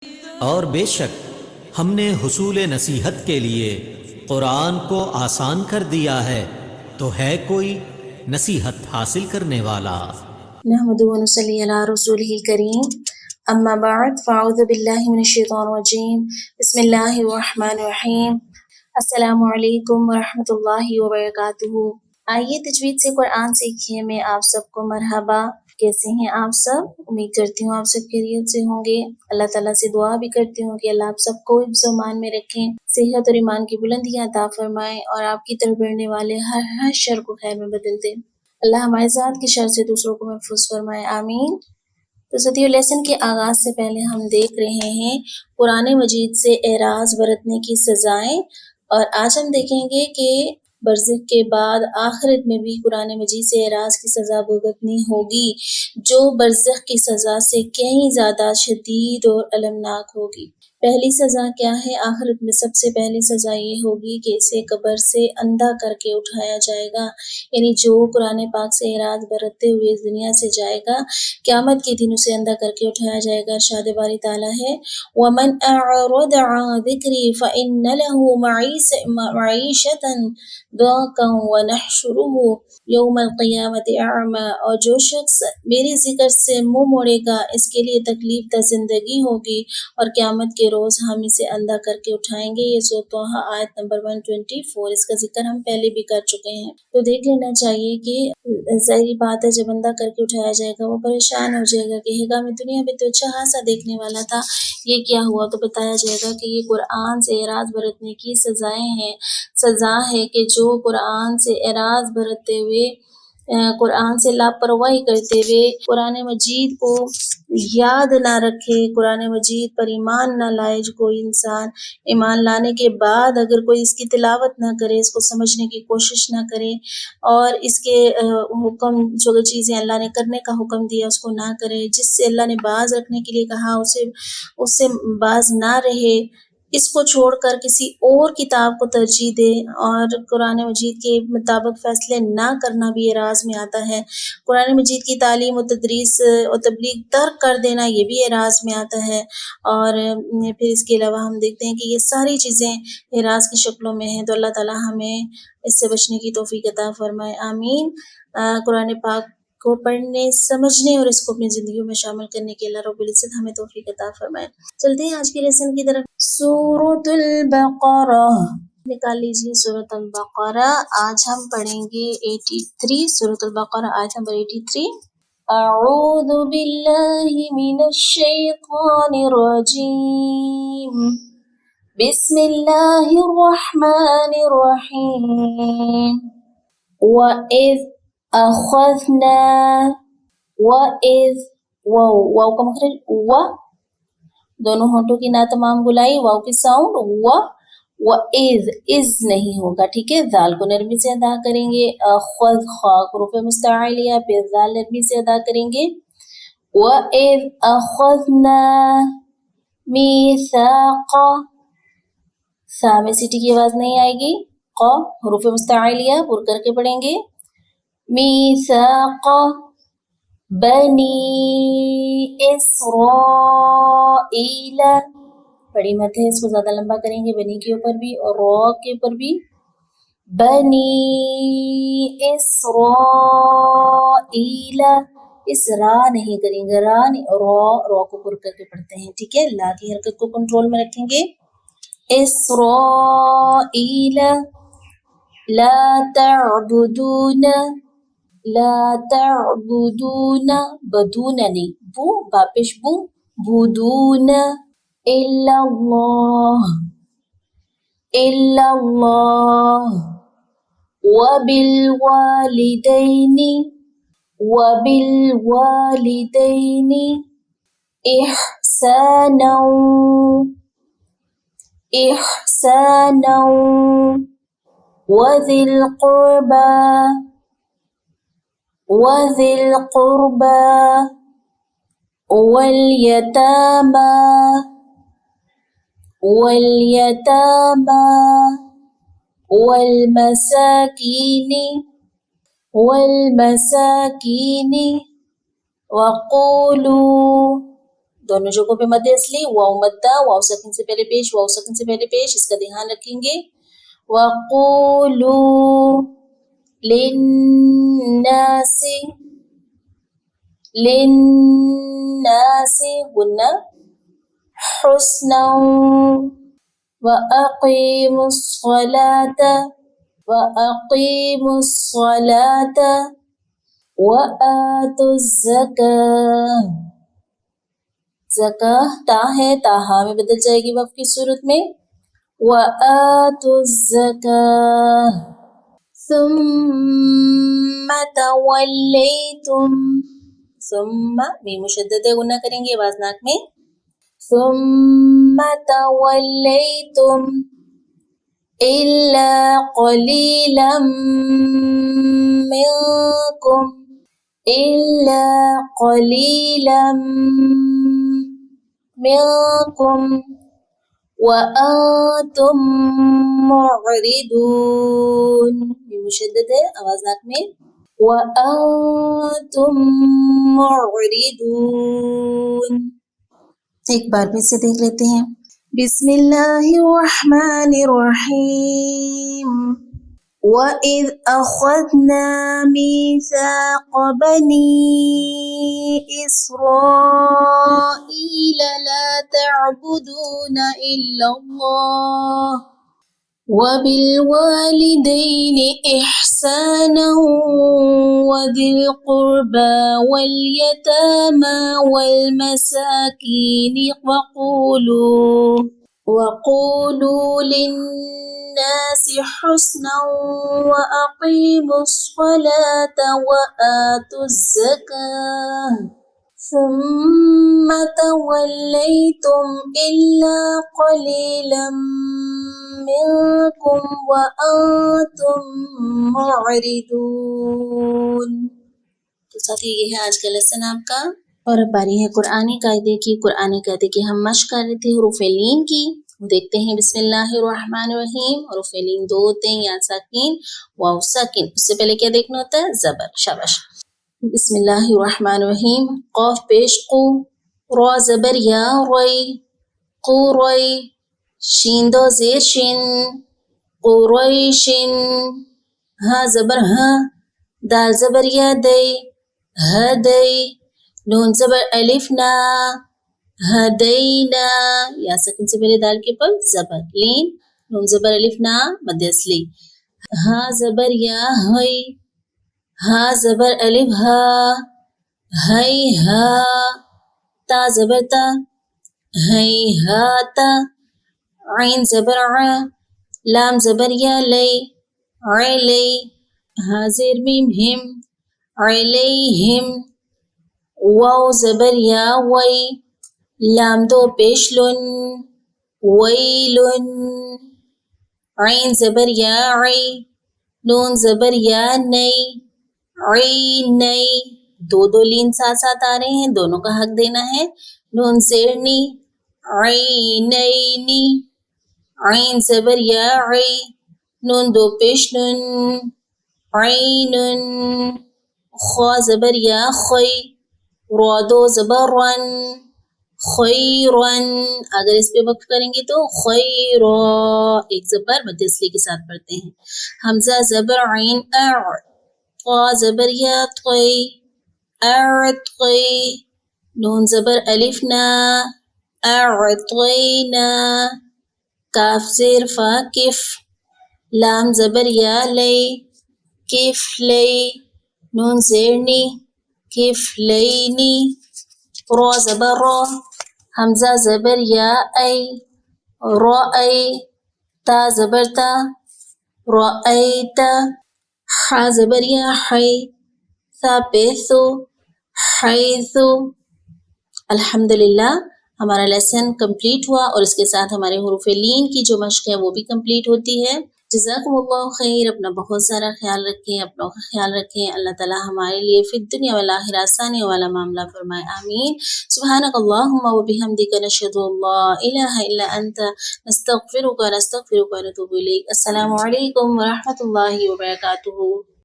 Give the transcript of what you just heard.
اور بے شک ہم نے حصول نصیحت کے لیے قرآن کو آسان کر دیا ہے، تو ہے کوئی نصیحت حاصل کرنے والا؟ نحمد و نصلی علی رسولہ الکریم، اما بعد فاعوذ باللہ من الشیطان الرجیم، بسم اللہ الرحمن الرحیم۔ السلام علیکم ورحمۃ اللہ وبرکاتہ۔ آئیے تجوید سے قرآن سیکھیے میں آپ سب کو مرحبا۔ کیسے ہیں آپ سب؟ امید کرتی ہوں آپ سب خیریت سے ہوں گے۔ اللہ تعالیٰ سے دعا بھی کرتی ہوں کہ اللہ آپ سب کو حفظ و امان میں رکھیں، صحت اور ایمان کی بلندیاں عطا فرمائیں، اور آپ کی طرف بڑھنے والے ہر شر کو خیر میں بدل دیں۔ اللہ ہمارے ذات کی شر سے دوسروں کو محفوظ فرمائے، آمین۔ تو ساتھیو، لیسن کے آغاز سے پہلے ہم دیکھ رہے ہیں قرآن مجید سے اعراض برتنے کی سزائیں، اور آج ہم دیکھیں گے کہ برزخ کے بعد آخرت میں بھی قرآن مجید سے اعراض کی سزا بھگتنی ہوگی، جو برزخ کی سزا سے کہیں زیادہ شدید اور المناک ہوگی۔ پہلی سزا کیا ہے؟ آخرت میں سب سے پہلی سزا یہ ہوگی کہ اسے قبر سے اندھا کر کے اٹھایا جائے گا، یعنی جو قرآن پاک سے اعراض برتتے ہوئے اس دنیا سے جائے گا، قیامت کے دن اسے اندھا کر کے اٹھایا جائے گا۔ ارشاد باری تعالیٰ ہے وَمَنْ أَعْرَضَ عَنْ ذِكْرِي فَإِنَّ لَهُ مَعِيشَةً ضَنكًا وَنَحْشُرُهُ يَوْمَ الْقِيَامَةِ أَعْمَىٰ، اور جو شخص میرے ذکر سے منہ موڑے گا اس کے لیے تکلیف دہ زندگی ہوگی، اور قیامت کے روز ہم اسے اندھا کر کے اٹھائیں گے۔ یہ سورۃ طٰہٰ آیت نمبر 124، اس کا ذکر ہم پہلے بھی کر چکے ہیں۔ تو دیکھ لینا چاہیے کہ ظاہری بات ہے جب اندھا کر کے اٹھایا جائے گا وہ پریشان ہو جائے گا، کہے گا میں دنیا میں تو اچھا خاصا دیکھنے والا تھا، یہ کیا ہوا؟ تو بتایا جائے گا کہ یہ قرآن سے اعراض برتنے کی سزائیں ہیں۔ سزا ہے کہ جو قرآن سے اعراض برتتے ہوئے، قرآن سے لاپرواہی کرتے ہوئے، قرآن مجید کو یاد نہ رکھے، قرآن مجید پر ایمان نہ لائے، جو کوئی انسان ایمان لانے کے بعد اگر کوئی اس کی تلاوت نہ کرے، اس کو سمجھنے کی کوشش نہ کرے، اور اس کے حکم جو چیزیں اللہ نے کرنے کا حکم دیا اس کو نہ کرے، جس سے اللہ نے باز رکھنے کے لیے کہا اس سے باز نہ رہے، اس کو چھوڑ کر کسی اور کتاب کو ترجیح دے، اور قرآن مجید کے مطابق فیصلے نہ کرنا بھی اعراض میں آتا ہے۔ قرآن مجید کی تعلیم و تدریس اور تبلیغ ترک کر دینا یہ بھی اعراض میں آتا ہے، اور پھر اس کے علاوہ ہم دیکھتے ہیں کہ یہ ساری چیزیں اعراض کی شکلوں میں ہیں۔ تو اللہ تعالیٰ ہمیں اس سے بچنے کی توفیق عطا فرمائے، آمین۔ قرآن پاک کو پڑھنے، سمجھنے اور اس کو اپنی زندگیوں میں شامل کرنے کے اللہ رب العزت ہمیں توفیق عطا فرمائے۔ چلتے ہیں آج کے لیسن کی طرف۔ سورۃ البقرہ نکال لیجیے، سورۃ البقرہ۔ آج ہم پڑھیں گے 83، سورۃ البقرہ آیت نمبر 83۔ اعوذ باللہ من الشیطان الرجیم، بسم اللہ الرحمن الرحیم۔ وَإِذْ أَخَذْنَا، وَإِذْ، واو کا مخرج و، دونوں ہونٹوں کی نا تمام گلائی، واو کی ساؤنڈ وَإِذْ، اِذ نہیں ہوگا، ٹھیک ہے؟ ذال کو نرمی سے ادا کریں گے، خود خا حروف مستعلیہ، پھر ذال نرمی سے ادا کریں گے۔ وَإِذْ أَخَذْنَا مِيثَاقَ، سا میں سیٹی کی آواز نہیں آئے گی، قا حروف مستعلیہ پر کر کے پڑھیں گے۔ مِيثَاقَ بَنِي إِسْرَائِيلَ، بڑی مت ہے، اس کو زیادہ لمبا کریں گے، بنی کے اوپر بھی اور را کے اوپر بھی۔ بنی اسرائیل، اس را نہیں کریں گے، را کو پر کر کے پڑھتے ہیں، ٹھیک ہے؟ لا کی حرکت کو کنٹرول میں رکھیں گے۔ اسرائیل لا تعبدون، لا تعبدون، بدون نہیں، بو باپش بو، بدون الا اللہ، الا اللہ، وبالوالدین، وبالوالدین احسانا، احسانا، وذی القربى، وذی القربى والیتامى، والیتامى والمساکین، والمساکین، وقولوا، دونوں جگہوں پہ مد اصلی، واو مدہ، واو ساکن سے پہلے پیش، واو ساکن سے پہلے پیش، اس کا دھیان رکھیں گے. وَقُولُوا لِلنَّاسِ، لِلنَّاسِ غنہ، حُسْنًا وَأَقِيمُوا الصَّلَاةَ، وَأَقِيمُوا الصَّلَاةَ وَآتُوا الزَّكَاةَ. زکاہ تا ہے، تاہا میں بدل جائے گی وقف کی صورت میں. وَآتُوا الزَّكَاةَ ثُمَّ تَوَلَّيْتُمْ، ثم میم مشدد ہے، غنہ کریں گے آواز ناک میں. ثُمَّ تَوَلَّيْتُمْ إِلَّا قَلِيلًا مِّنكُمْ، إِلَّا قَلِيلًا مِّنكُمْ وَأَنْتُمْ مُعْرِضُونَ. میم مشدد ہے آواز ناک میں. وَأَنْتُمْ مُعْرِضُونَ. ایک بار پھر سے دیکھ لیتے ہیں. بسم اللہ الرحمن الرحیم. وَإِذْ أَخَذْنَا مِيثَاقَ بَنِي إِسْرَائِيلَ لَا تَعْبُدُونَ إِلَّا اللَّهَ وَبِالْوَالِدَيْنِ إِحْسَانًا وَذِي الْقُرْبَى وَالْيَتَامَى وَالْمَسَاكِينِ وَقُولُوا لِلنَّاسِ حُسْنًا وَأَقِيمُوا الصَّلَاةَ وَآتُوا الزَّكَاةَ ثُمَّ تَوَلَّيْتُمْ إِلَّا قَلِيلًا مِّنكُمْ وَأَنْتُمْ مُعْرِضُونَ. تو ساتھی یہ ہے آج کا لیسن آپ کا، اور اب باری ہے قرآنی قاعدے کی. قرآنی قاعدے کی ہم مشق کر رہے تھے حروف لین کی. دیکھتے ہیں. بسم اللہ الرحمن الرحیم. حروف لین دو ہوتے ہیں، یا ساکن، واو ساکن. اس سے پہلے کیا دیکھنا ہوتا ہے؟ زبر. شاباش. بسم اللہ الرحمن الرحیم. قاف پیش قو، را زبر یا روی، قو روی. شین دو زیر شن، قریشن. ہا زبر ہا، دال زبر یا دی، ہدی. نون زبر الف نا، ہدینا. یا سکن سے پہلے دال کے پر زبر. لین، نون زبر الف نا مد اصلی. ہا زبر یا ہی، ہا زبر الف ہا، ہی ہا. تا زبر تا، ہی ہا تا. عین زبر ع، لام زبر یا لی، علی. ہا زیر میم ہم، علیہم. واو زبر یا وی، لام دو پیش لن، ویلن. عین زبر یا عی، نون زبر یا نی، عینی. دو لین ساتھ ساتھ آ رہے ہیں، دونوں کا حق دینا ہے. نون زیر نی، عینینی. عین زبر یا عی، نون دو پیش نن، عینن. خوا زبر یا خی، را دو زبر رن، خیرن. اگر اس پہ وقف کریں گے تو خیرا، ایک زبر مد اصلی کے ساتھ پڑھتے ہیں. حمزہ زبر عین اع، طا زبر یا طی، اعطی. نون زبر الف نا، اعطینا. کاف زیر فا کف، لام زبر یا لی، کف لی. نون زیر نی، کف لینی. را زبر را، حمزہ زبر یا ای، رأی. تا زبر تا، رأیتا. حا زبر یا حی، ثا پیثو، حیثو. الحمدللہ ہمارا لیسن کمپلیٹ ہوا، اور اس کے ساتھ ہمارے حروف لین کی جو مشق ہے وہ بھی کمپلیٹ ہوتی ہے. جزاکم اللہ خیر. اپنا بہت سارا خیال رکھیں، اپنا خیال رکھیں. اللہ تعالی ہمارے لیے فی الدنیا والآخرہ آسانی والا معاملہ فرمائے. آمین. سبحانک اللہم و بحمدک، نشہد ان لا الہ الا انت، نستغفرک ونتوب الیک. السلام علیکم ورحمۃ اللہ وبرکاتہ.